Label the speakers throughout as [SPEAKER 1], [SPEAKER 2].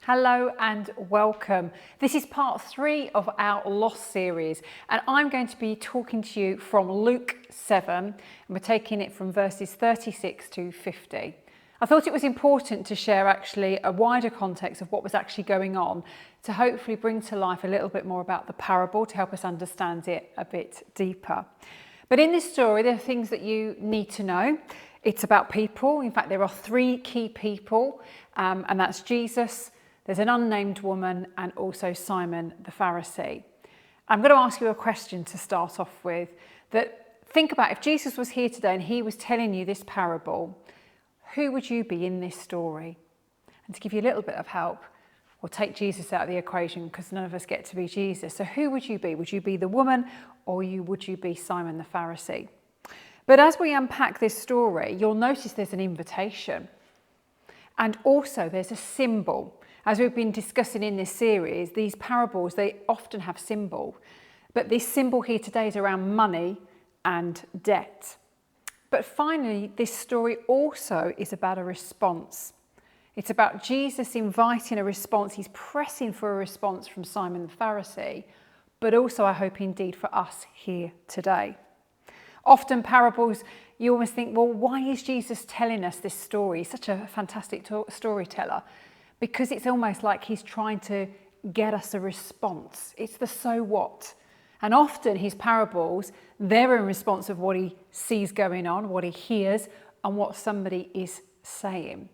[SPEAKER 1] Hello and welcome. This is part 3 of our Lost series, and I'm going to be talking to you from Luke 7, and we're taking it from verses 36 to 50. I thought it was important to share actually a wider context of what was actually going on to hopefully bring to life a little bit more about the parable to help us understand it a bit deeper. But in this story, there are things that you need to know. It's about people. In fact, there are 3 key people, and that's Jesus, there's an unnamed woman, and also Simon the Pharisee. I'm going to ask you a question to start off with. That think about if Jesus was here today and he was telling you this parable, who would you be in this story? And to give you a little bit of help, we'll take Jesus out of the equation because none of us get to be Jesus. So who would you be? Would you be the woman, or would you be Simon the Pharisee? But as we unpack this story, you'll notice there's an invitation. And also there's a symbol. As we've been discussing in this series, these parables, they often have symbol. But this symbol here today is around money and debt. But finally, this story also is about a response. It's about Jesus inviting a response. He's pressing for a response from Simon the Pharisee, but also, I hope, indeed, for us here today. Often parables, you almost think, well, why is Jesus telling us this story? He's such a fantastic storyteller. Because it's almost like he's trying to get us a response. It's the so what. And often his parables, they're in response of what he sees going on, what he hears, and what somebody is saying.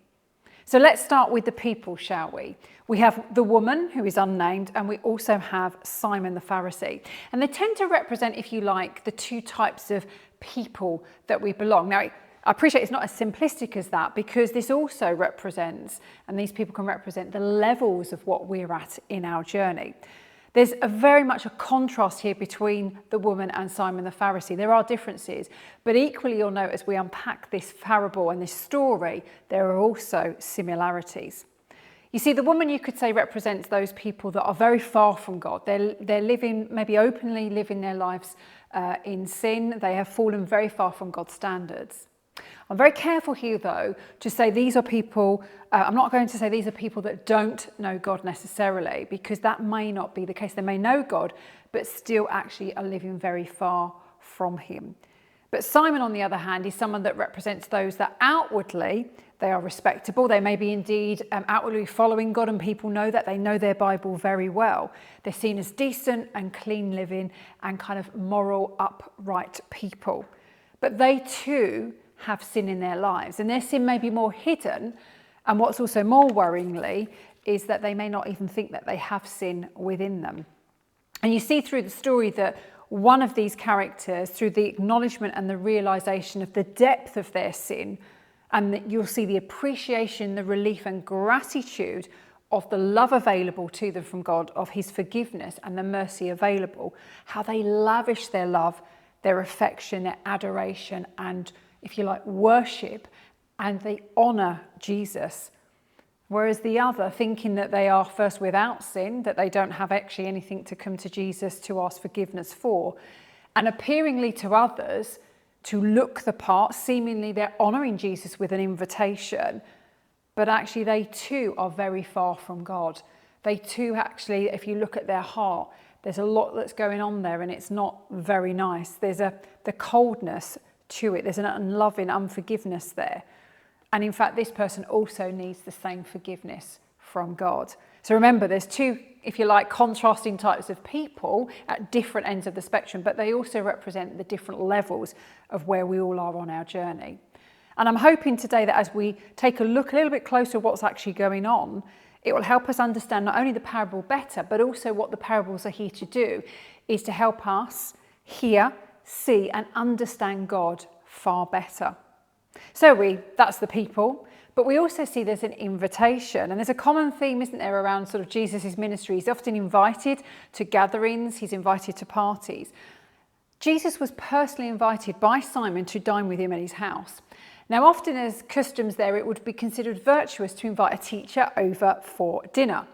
[SPEAKER 1] So let's start with the people, shall we? We have the woman, who is unnamed, and we also have Simon the Pharisee. And they tend to represent, if you like, the 2 types of people that we belong. Now, I appreciate it's not as simplistic as that, because this also represents, and these people can represent, the levels of what we're at in our journey. There's very much a contrast here between the woman and Simon the Pharisee. There are differences, but equally you'll note as we unpack this parable and this story, there are also similarities. You see, the woman, you could say, represents those people that are very far from God. They're living, maybe openly living their lives in sin. They have fallen very far from God's standards. I'm very careful here, though, to say these are people, I'm not going to say these are people that don't know God necessarily, because that may not be the case. They may know God, but still actually are living very far from him. But Simon, on the other hand, is someone that represents those that outwardly, they are respectable. They may be indeed outwardly following God, and people know that. They know their Bible very well. They're seen as decent and clean living and kind of moral, upright people. But they too have sin in their lives, and their sin may be more hidden, and what's also more worryingly is that they may not even think that they have sin within them. And you see through the story that one of these characters, through the acknowledgement and the realization of the depth of their sin, and that you'll see the appreciation, the relief and gratitude of the love available to them from God, of his forgiveness and the mercy available, how they lavish their love, their affection, their adoration, and, if you like, worship, and they honour Jesus. Whereas the other, thinking that they are first without sin, that they don't have actually anything to come to Jesus to ask forgiveness for, and appearingly to others to look the part, seemingly they're honouring Jesus with an invitation, but actually they too are very far from God. They too actually, if you look at their heart, there's a lot that's going on there, and it's not very nice. There's the coldness to it. There's an unloving unforgiveness there. And in fact, this person also needs the same forgiveness from God. So remember, there's 2, if you like, contrasting types of people at different ends of the spectrum, but they also represent the different levels of where we all are on our journey. And I'm hoping today that as we take a look a little bit closer at what's actually going on, it will help us understand not only the parable better, but also what the parables are here to do, is to help us hear, see and understand God far better. So that's the people, but we also see there's an invitation, and there's a common theme, isn't there, around sort of Jesus's ministry. He's often invited to gatherings, he's invited to parties. Jesus was personally invited by Simon to dine with him at his house. Now, often as customs there, it would be considered virtuous to invite a teacher over for dinner.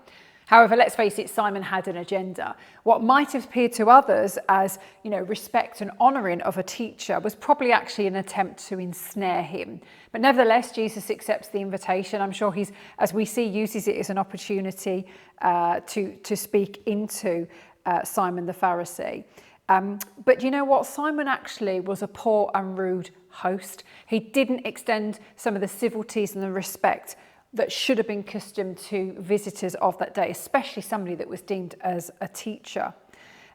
[SPEAKER 1] However, let's face it, Simon had an agenda. What might have appeared to others as, respect and honouring of a teacher was probably actually an attempt to ensnare him. But nevertheless, Jesus accepts the invitation. I'm sure he's, as we see, uses it as an opportunity to speak into Simon the Pharisee. But you know what? Simon actually was a poor and rude host. He didn't extend some of the civilities and the respect that should have been custom to visitors of that day, especially somebody that was deemed as a teacher.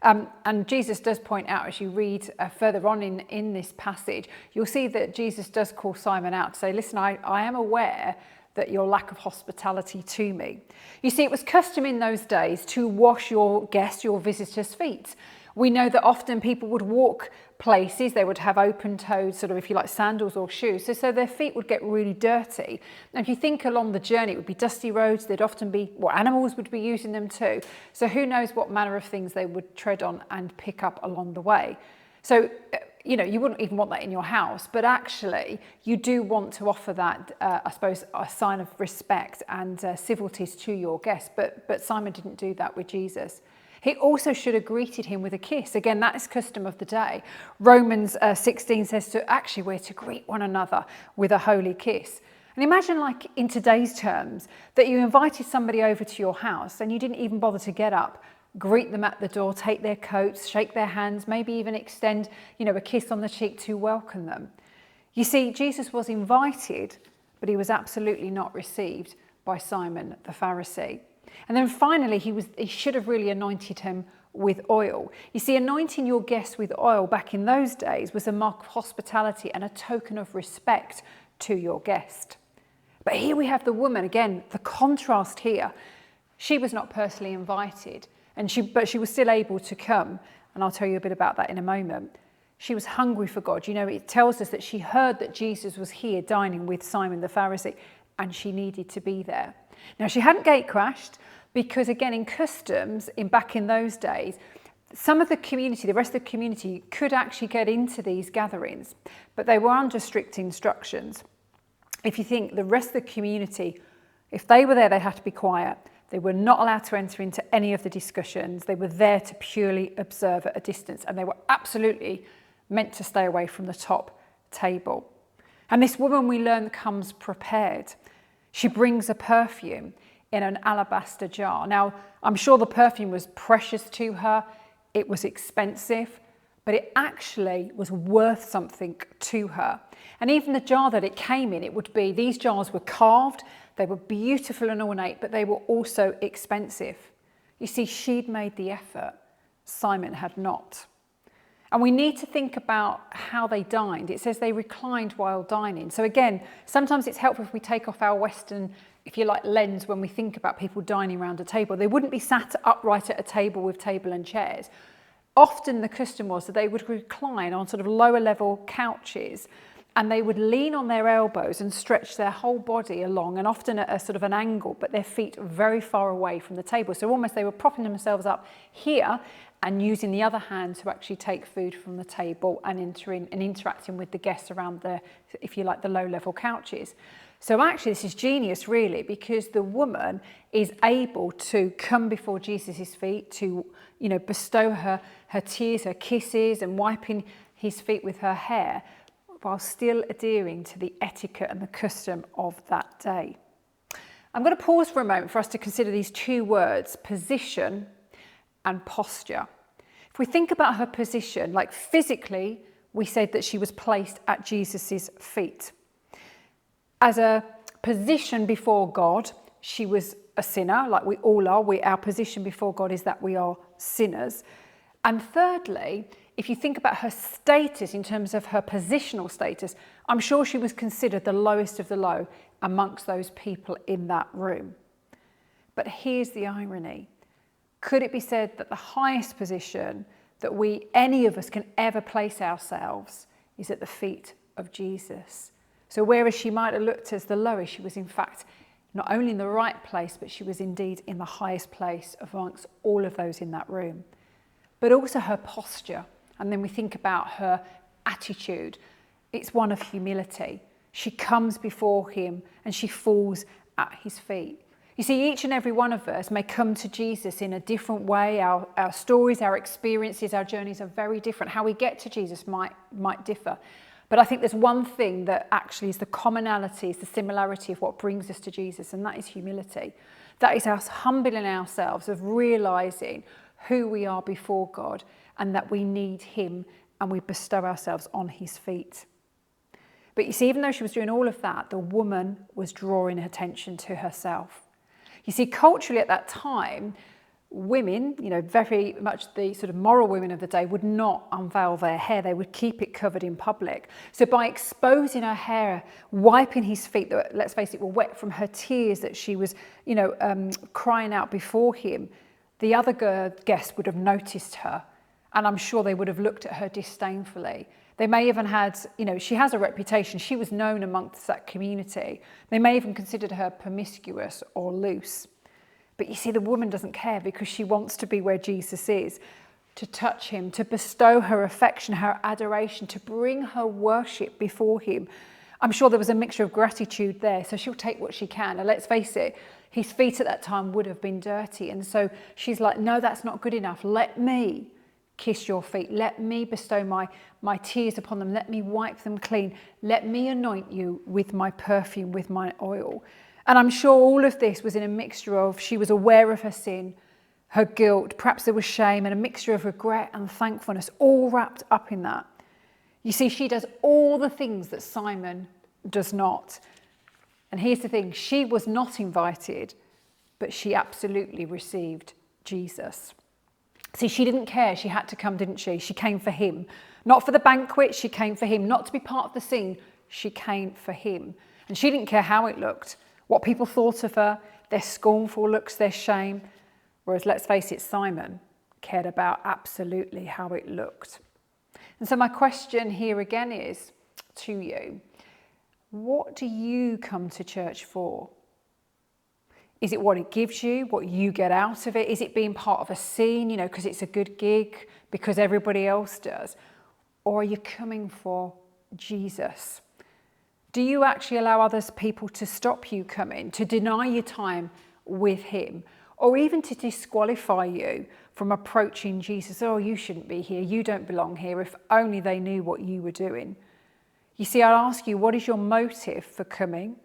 [SPEAKER 1] And Jesus does point out, as you read further on in this passage, you'll see that Jesus does call Simon out to say, listen, I am aware that your lack of hospitality to me. You see, it was custom in those days to wash your guests, your visitors' feet. We know that often people would walk places, they would have open-toed, sort of, if you like, sandals or shoes, so their feet would get really dirty. And if you think along the journey, it would be dusty roads, there'd often be, animals would be using them too. So who knows what manner of things they would tread on and pick up along the way. So, you wouldn't even want that in your house, but actually you do want to offer that, I suppose, a sign of respect and civilities to your guests. But Simon didn't do that with Jesus. He also should have greeted him with a kiss. Again, that is custom of the day. Romans 16 says we're to greet one another with a holy kiss. And imagine, like in today's terms, that you invited somebody over to your house and you didn't even bother to get up, greet them at the door, take their coats, shake their hands, maybe even extend, a kiss on the cheek to welcome them. You see, Jesus was invited, but he was absolutely not received by Simon the Pharisee. And then finally, he should have really anointed him with oil. You see, anointing your guests with oil back in those days was a mark of hospitality and a token of respect to your guest. But here we have the woman, again, the contrast here. She was not personally invited, but she was still able to come. And I'll tell you a bit about that in a moment. She was hungry for God. It tells us that she heard that Jesus was here dining with Simon the Pharisee, and she needed to be there. Now, she hadn't gate crashed because, again, in customs, back in those days, some of the community, the rest of the community, could actually get into these gatherings, but they were under strict instructions. If you think the rest of the community, if they were there, they had to be quiet. They were not allowed to enter into any of the discussions. They were there to purely observe at a distance, and they were absolutely meant to stay away from the top table. And this woman, we learn, comes prepared. She brings a perfume in an alabaster jar. Now, I'm sure the perfume was precious to her. It was expensive, but it actually was worth something to her. And even the jar that it came in, these jars were carved. They were beautiful and ornate, but they were also expensive. You see, she'd made the effort. Simon had not. And we need to think about how they dined. It says they reclined while dining. So again, sometimes it's helpful if we take off our Western, if you like, lens when we think about people dining around a table. They wouldn't be sat upright at a table with table and chairs. Often the custom was that they would recline on sort of lower level couches, and they would lean on their elbows and stretch their whole body along, and often at a sort of an angle, but their feet very far away from the table. So almost they were propping themselves up here and using the other hand to actually take food from the table and interacting with the guests around the, if you like, the low-level couches. So actually this is genius, really, because the woman is able to come before Jesus' feet, to, bestow her tears, her kisses, and wiping his feet with her hair, while still adhering to the etiquette and the custom of that day. I'm going to pause for a moment for us to consider these two words, position and posture. If we think about her position, like physically, we said that she was placed at Jesus's feet. As a position before God, she was a sinner, like we all are. Our position before God is that we are sinners. And thirdly, if you think about her status in terms of her positional status, I'm sure she was considered the lowest of the low amongst those people in that room. But here's the irony. Could it be said that the highest position that any of us can ever place ourselves is at the feet of Jesus? So whereas she might have looked as the lowest, she was in fact not only in the right place, but she was indeed in the highest place amongst all of those in that room. But also her posture. And then we think about her attitude. It's one of humility. She comes before him and she falls at his feet. You see, each and every one of us may come to Jesus in a different way. Our stories, our experiences, our journeys are very different. How we get to Jesus might differ. But I think there's one thing that actually is the commonality, is the similarity of what brings us to Jesus, and that is humility. That is us humbling ourselves, of realising who we are before God and that we need him, and we bestow ourselves on his feet. But you see, even though she was doing all of that, the woman was drawing attention to herself. You see, culturally at that time, women, very much the sort of moral women of the day, would not unveil their hair. They would keep it covered in public. So by exposing her hair, wiping his feet that, let's face it, were wet from her tears that she was, crying out before him, the other guests would have noticed her. And I'm sure they would have looked at her disdainfully. They may even had, she has a reputation. She was known amongst that community. They may even considered her promiscuous or loose. But you see, the woman doesn't care because she wants to be where Jesus is, to touch him, to bestow her affection, her adoration, to bring her worship before him. I'm sure there was a mixture of gratitude there, so she'll take what she can. And let's face it, his feet at that time would have been dirty. And so she's like, no, that's not good enough. Let me kiss your feet. Let me bestow my tears upon them. Let me wipe them clean. Let me anoint you with my perfume, with my oil. And I'm sure all of this was in a mixture of, she was aware of her sin, her guilt, perhaps there was shame, and a mixture of regret and thankfulness, all wrapped up in that. You see, she does all the things that Simon does not. And here's the thing, she was not invited, but she absolutely received Jesus. See, she didn't care. She had to come, didn't she? She came for him. Not for the banquet, she came for him. Not to be part of the scene, she came for him. And she didn't care how it looked, what people thought of her, their scornful looks, their shame. Whereas, let's face it, Simon cared about absolutely how it looked. And so my question here again is to you, what do you come to church for? Is it what it gives you, what you get out of it? Is it being part of a scene, because it's a good gig, because everybody else does? Or are you coming for Jesus? Do you actually allow others people to stop you coming, to deny your time with him, or even to disqualify you from approaching Jesus? Oh, you shouldn't be here. You don't belong here. If only they knew what you were doing. You see, I'll ask you, what is your motive for coming?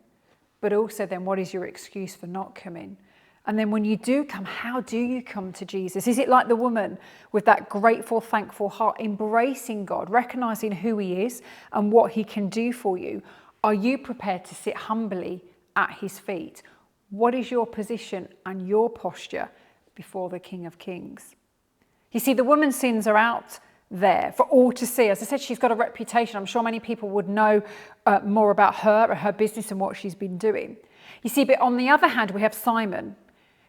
[SPEAKER 1] But also then, what is your excuse for not coming? And then when you do come, how do you come to Jesus? Is it like the woman with that grateful, thankful heart, embracing God, recognizing who he is and what he can do for you? Are you prepared to sit humbly at his feet? What is your position and your posture before the King of Kings? You see, the woman's sins are out there for all to see. As I said, she's got a reputation. I'm sure many people would know more about her and her business and what she's been doing. You see, but on the other hand, we have Simon.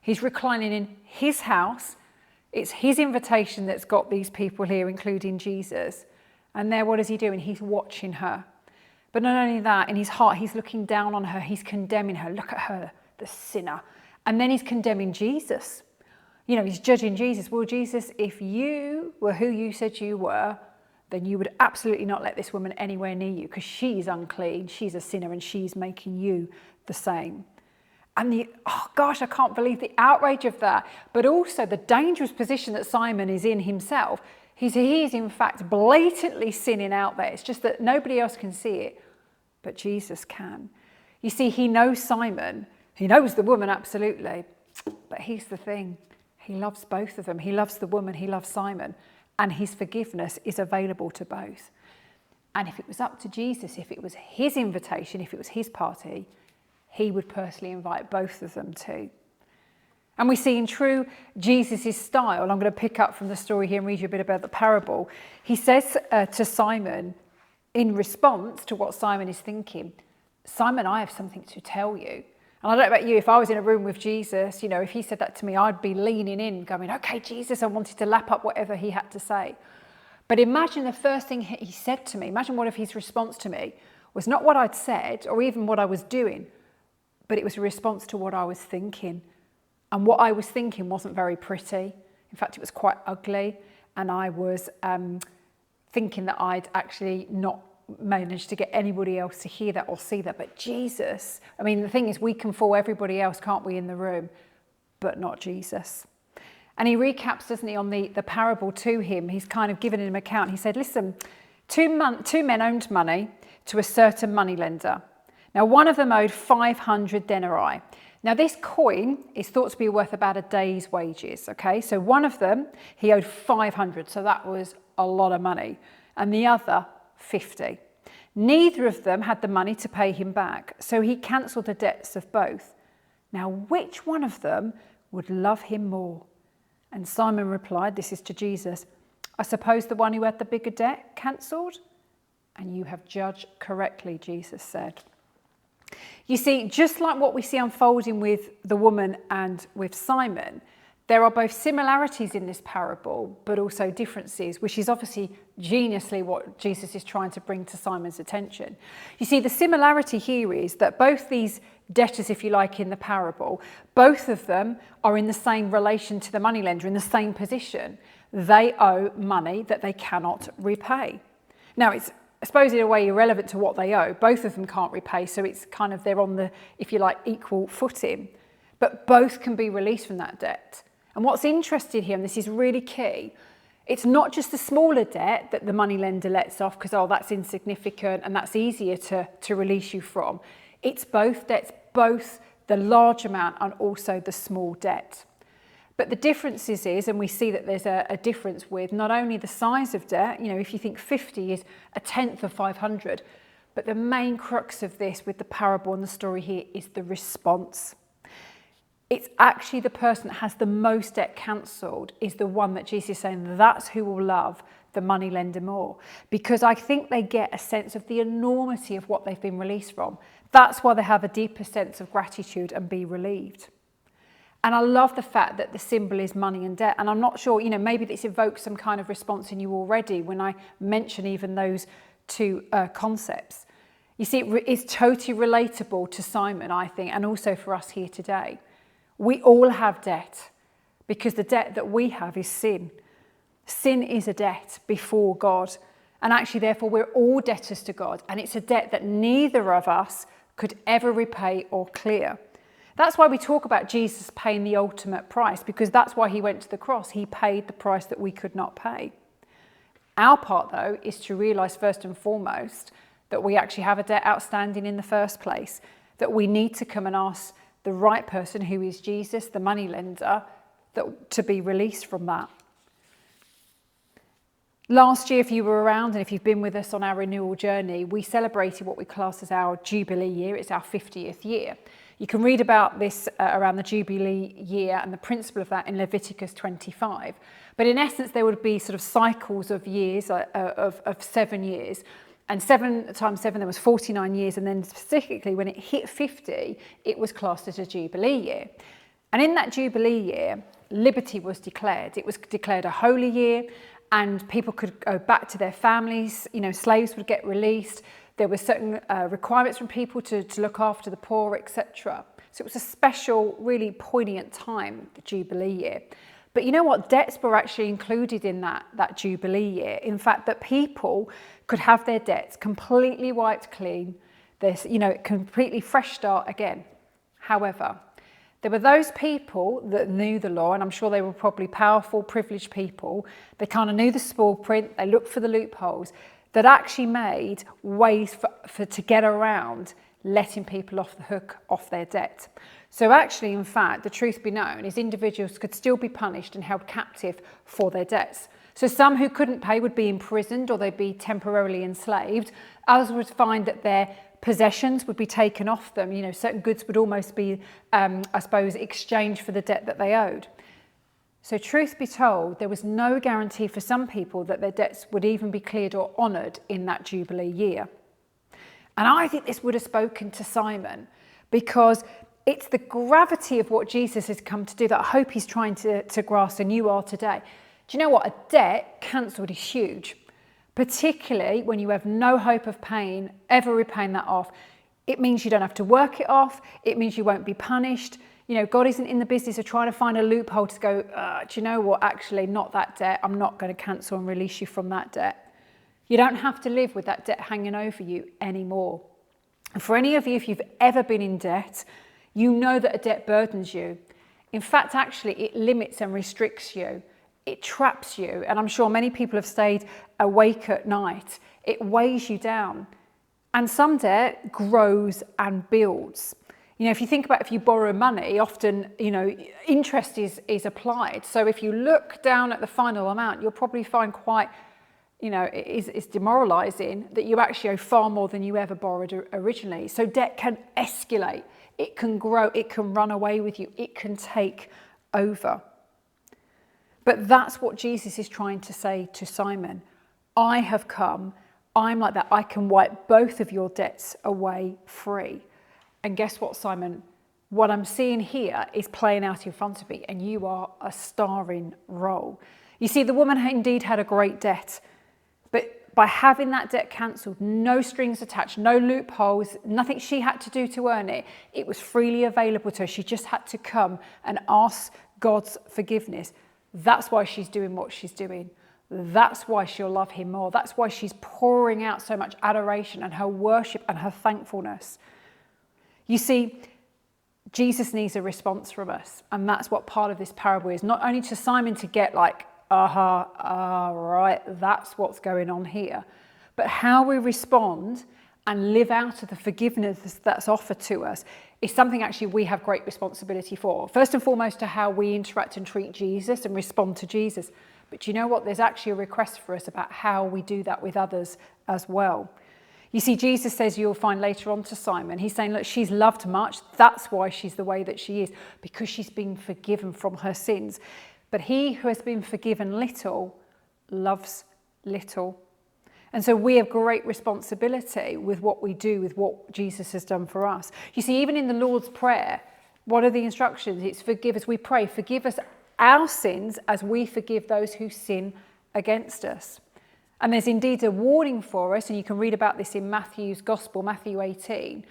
[SPEAKER 1] He's reclining in his house. It's his invitation that's got these people here, including Jesus. And there, what is he doing? He's watching her. But not only that, in his heart, he's looking down on her. He's condemning her. Look at her, the sinner. And then he's condemning Jesus. He's judging Jesus. Well, Jesus, if you were who you said you were, then you would absolutely not let this woman anywhere near you because she's unclean, she's a sinner, and she's making you the same. And I can't believe the outrage of that, but also the dangerous position that Simon is in himself. He's in fact blatantly sinning out there. It's just that nobody else can see it, but Jesus can. You see, he knows Simon, he knows the woman absolutely, but here's the thing. He loves both of them. He loves the woman, he loves Simon, and his forgiveness is available to both. And if it was up to Jesus, if it was his invitation, if it was his party, he would personally invite both of them too. And we see in true Jesus' style, I'm going to pick up from the story here and read you a bit about the parable. He says to Simon, in response to what Simon is thinking, Simon, I have something to tell you. And I don't know about you, if I was in a room with Jesus, if he said that to me, I'd be leaning in going, okay, Jesus, I wanted to lap up whatever he had to say. But imagine the first thing he said to me, imagine what if his response to me was not what I'd said or even what I was doing, but it was a response to what I was thinking. And what I was thinking wasn't very pretty. In fact, it was quite ugly. And I was thinking that I'd actually not manage to get anybody else to hear that or see that. But Jesus, I mean, the thing is, we can fool everybody else, can't we, in the room, but not Jesus. And he recaps, doesn't he, on the parable to him. He's kind of given him an account. He said, listen, two men owed money to a certain moneylender. Now, one of them owed 500 denarii. Now, this coin is thought to be worth about a day's wages, okay? So one of them, he owed 500, so that was a lot of money, and the other 50. Neither of them had the money to pay him back, so he cancelled the debts of both. Now, which one of them would love him more? And Simon replied, this is to Jesus, I suppose the one who had the bigger debt cancelled? And you have judged correctly, Jesus said. You see, just like what we see unfolding with the woman and with Simon, there are both similarities in this parable, but also differences, which is obviously geniusly what Jesus is trying to bring to Simon's attention. You see, the similarity here is that both these debtors, if you like, in the parable, both of them are in the same relation to the moneylender, in the same position. They owe money that they cannot repay. Now, it's, I suppose, in a way irrelevant to what they owe. Both of them can't repay, so it's kind of, they're on the, if you like, equal footing. But both can be released from that debt. And what's interesting here, and this is really key, it's not just the smaller debt that the moneylender lets off because, oh, that's insignificant and that's easier to release you from. It's both debts, both the large amount and also the small debt. But the difference is, and we see that there's a difference with not only the size of debt, you know, if you think 50 is a tenth of 500, but the main crux of this with the parable and the story here is the response. It's actually the person that has the most debt cancelled is the one that Jesus is saying that's who will love the moneylender more. Because I think they get a sense of the enormity of what they've been released from. That's why they have a deeper sense of gratitude and be relieved. And I love the fact that the symbol is money and debt. And I'm not sure, you know, maybe this evokes some kind of response in you already when I mention even those two concepts. You see, it is totally relatable to Simon, I think, and also for us here today. We all have debt because the debt that we have is sin. Sin is a debt before God. And actually, therefore, we're all debtors to God. And it's a debt that neither of us could ever repay or clear. That's why we talk about Jesus paying the ultimate price, because that's why he went to the cross. He paid the price that we could not pay. Our part, though, is to realise first and foremost that we actually have a debt outstanding in the first place, that we need to come and ask the right person, who is Jesus, the moneylender, to be released from that. Last year, if you were around and if you've been with us on our renewal journey, we celebrated what we class as our Jubilee year. It's our 50th year. You can read about this around the Jubilee year and the principle of that in Leviticus 25. But in essence, there would be sort of cycles of years, of 7 years. And 7 times 7, there was 49 years. And then specifically when it hit 50, it was classed as a Jubilee year. And in that Jubilee year, liberty was declared. It was declared a holy year and people could go back to their families. You know, slaves would get released. There were certain requirements from people to look after the poor, etc. So it was a special, really poignant time, the Jubilee year. But you know what? Debts were actually included in that Jubilee year. In fact, that people could have their debts completely wiped clean. There's, you know, completely fresh start again. However, there were those people that knew the law, and I'm sure they were probably powerful, privileged people. They kind of knew the small print. They looked for the loopholes that actually made ways to get around letting people off the hook off their debt. So actually, in fact, the truth be known is individuals could still be punished and held captive for their debts. So some who couldn't pay would be imprisoned or they'd be temporarily enslaved. Others would find that their possessions would be taken off them. You know, certain goods would almost be, I suppose, exchanged for the debt that they owed. So truth be told, there was no guarantee for some people that their debts would even be cleared or honoured in that Jubilee year. And I think this would have spoken to Simon, because it's the gravity of what Jesus has come to do that I hope he's trying to grasp, and you are today. Do you know what? A debt cancelled is huge, particularly when you have no hope of paying, ever repaying that off. It means you don't have to work it off. It means you won't be punished. You know, God isn't in the business of trying to find a loophole to go, do you know what? Actually, not that debt. I'm not going to cancel and release you from that debt. You don't have to live with that debt hanging over you anymore. And for any of you, if you've ever been in debt, you know that a debt burdens you. In fact, actually, it limits and restricts you. It traps you. And I'm sure many people have stayed awake at night. It weighs you down. And some debt grows and builds. If you think about if you borrow money, often, interest is applied. So if you look down at the final amount, you'll probably find quite, it's demoralising that you actually owe far more than you ever borrowed originally. So debt can escalate. It can grow. It can run away with you. It can take over. But that's what Jesus is trying to say to Simon. I have come. I'm like that. I can wipe both of your debts away free. And guess what, Simon? What I'm seeing here is playing out in front of me, and you are a starring role. You see, the woman indeed had a great debt, but by having that debt cancelled, no strings attached, no loopholes, nothing she had to do to earn it, it was freely available to her. She just had to come and ask God's forgiveness. That's why she's doing what she's doing. That's why she'll love him more. That's why she's pouring out so much adoration and her worship and her thankfulness. You see, Jesus needs a response from us. And that's what part of this parable is. Not only to Simon to get like, right, that's what's going on here. But how we respond and live out of the forgiveness that's offered to us is something actually we have great responsibility for. First and foremost, to how we interact and treat Jesus and respond to Jesus. But you know what? There's actually a request for us about how we do that with others as well. You see, Jesus says, you'll find later on to Simon, he's saying, look, she's loved much. That's why she's the way that she is, because she's been forgiven from her sins. But he who has been forgiven little loves little. And so we have great responsibility with what we do, with what Jesus has done for us. You see, even in the Lord's Prayer, what are the instructions? It's forgive us. We pray, forgive us our sins as we forgive those who sin against us. And there's indeed a warning for us, and you can read about this in Matthew's Gospel, Matthew 18.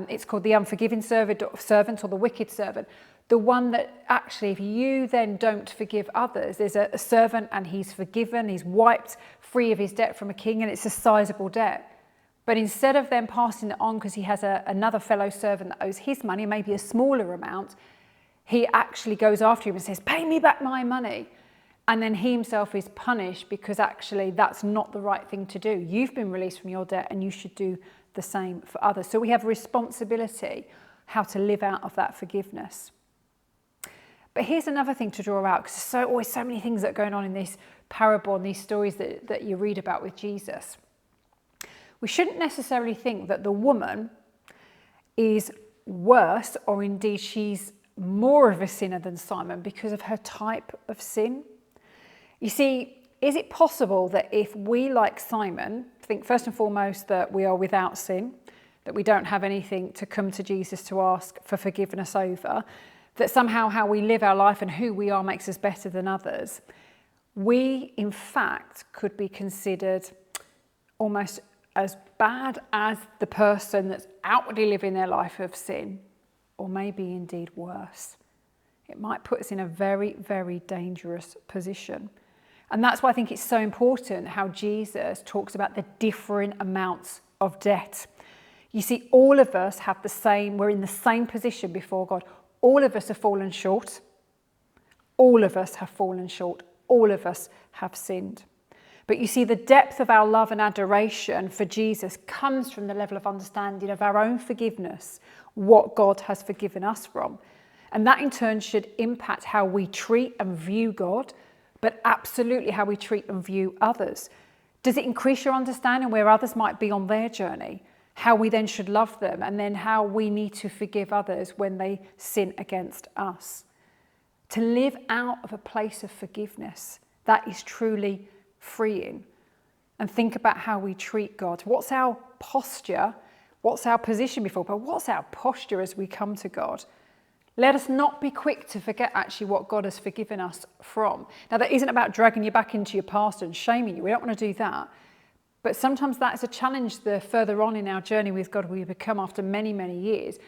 [SPEAKER 1] It's called the unforgiving servant or the wicked servant. The one that actually, if you then don't forgive others, there's a servant and he's forgiven, he's wiped free of his debt from a king, and it's a sizable debt. But instead of then passing it on because he has another fellow servant that owes his money, maybe a smaller amount, he actually goes after him and says, pay me back my money. And then he himself is punished because actually that's not the right thing to do. You've been released from your debt and you should do the same for others. So we have a responsibility how to live out of that forgiveness. But here's another thing to draw out, because there's always so many things that are going on in this parable and these stories that you read about with Jesus. We shouldn't necessarily think that the woman is worse, or indeed she's more of a sinner than Simon because of her type of sin. You see, is it possible that if we, like Simon, think first and foremost that we are without sin, that we don't have anything to come to Jesus to ask for forgiveness over, that somehow how we live our life and who we are makes us better than others, we in fact could be considered almost as bad as the person that's outwardly living their life of sin, or maybe indeed worse. It might put us in a very, very dangerous position. And that's why I think it's so important how Jesus talks about the different amounts of debt. You see, all of us have we're in the same position before God. All of us have fallen short. All of us have fallen short. All of us have sinned. But you see, the depth of our love and adoration for Jesus comes from the level of understanding of our own forgiveness, what God has forgiven us from. And that in turn should impact how we treat and view God, but absolutely how we treat and view others. Does it increase your understanding where others might be on their journey? How we then should love them, and then how we need to forgive others when they sin against us. To live out of a place of forgiveness, that is truly freeing. And think about how we treat God. What's our posture? What's our position before? But what's our posture as we come to God? Let us not be quick to forget actually what God has forgiven us from. Now, that isn't about dragging you back into your past and shaming you. We don't want to do that. But sometimes that's a challenge the further on in our journey with God we become after many, many years.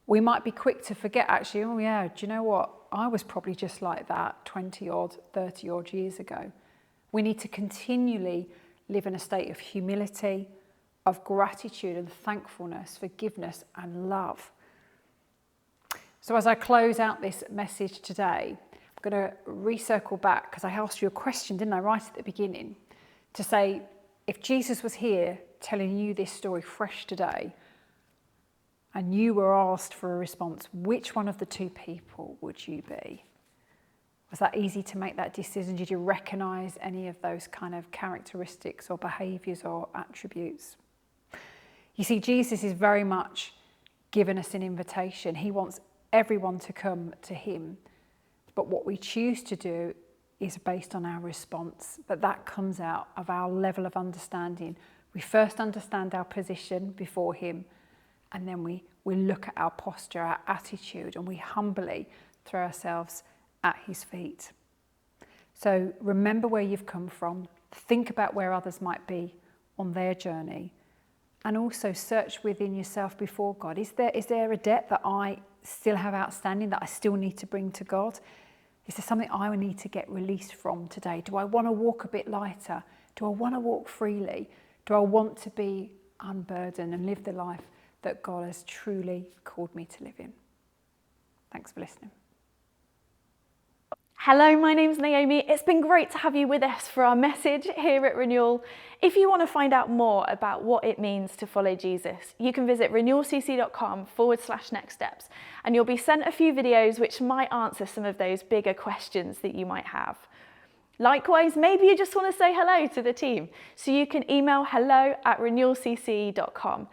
[SPEAKER 1] We might be quick to forget actually, oh yeah, do you know what? I was probably just like that 20 odd, 30 odd years ago. We need to continually live in a state of humility, of gratitude and thankfulness, forgiveness and love. So as I close out this message today, I'm going to recircle back, because I asked you a question, didn't I, right at the beginning, to say, if Jesus was here telling you this story fresh today, and you were asked for a response, which one of the two people would you be? Was that easy to make that decision? Did you recognise any of those kind of characteristics or behaviours or attributes? You see, Jesus is very much giving us an invitation. He wants everyone to come to him. But what we choose to do is based on our response. That comes out of our level of understanding. We first understand our position before him, and then we look at our posture, our attitude, and we humbly throw ourselves at his feet. So remember where you've come from. Think about where others might be on their journey. And also search within yourself before God. Is there a debt that I still have outstanding that I still need to bring to God? Is there something I need to get released from today? Do I want to walk a bit lighter? Do I want to walk freely? Do I want to be unburdened and live the life that God has truly called me to live in? Thanks for listening.
[SPEAKER 2] Hello, my name's Naomi. It's been great to have you with us for our message here at Renewal. If you want to find out more about what it means to follow Jesus, you can visit renewalcc.com/next steps, and you'll be sent a few videos which might answer some of those bigger questions that you might have. Likewise, maybe you just want to say hello to the team, so you can email hello@renewalcc.com.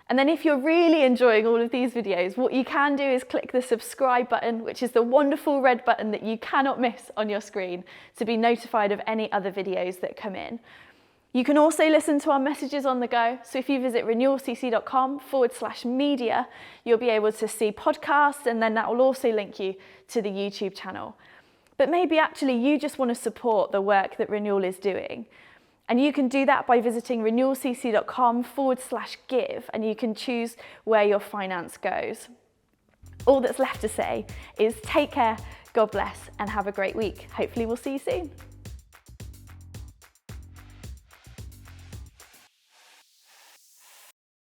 [SPEAKER 2] And then if you're really enjoying all of these videos, what you can do is click the subscribe button, which is the wonderful red button that you cannot miss on your screen, to be notified of any other videos that come in. You can also listen to our messages on the go. So if you visit renewalcc.com/media, you'll be able to see podcasts, and then that will also link you to the YouTube channel. But maybe actually you just want to support the work that Renewal is doing. And you can do that by visiting renewalcc.com/give, and you can choose where your finance goes. All that's left to say is take care, God bless, and have a great week. Hopefully we'll see you soon.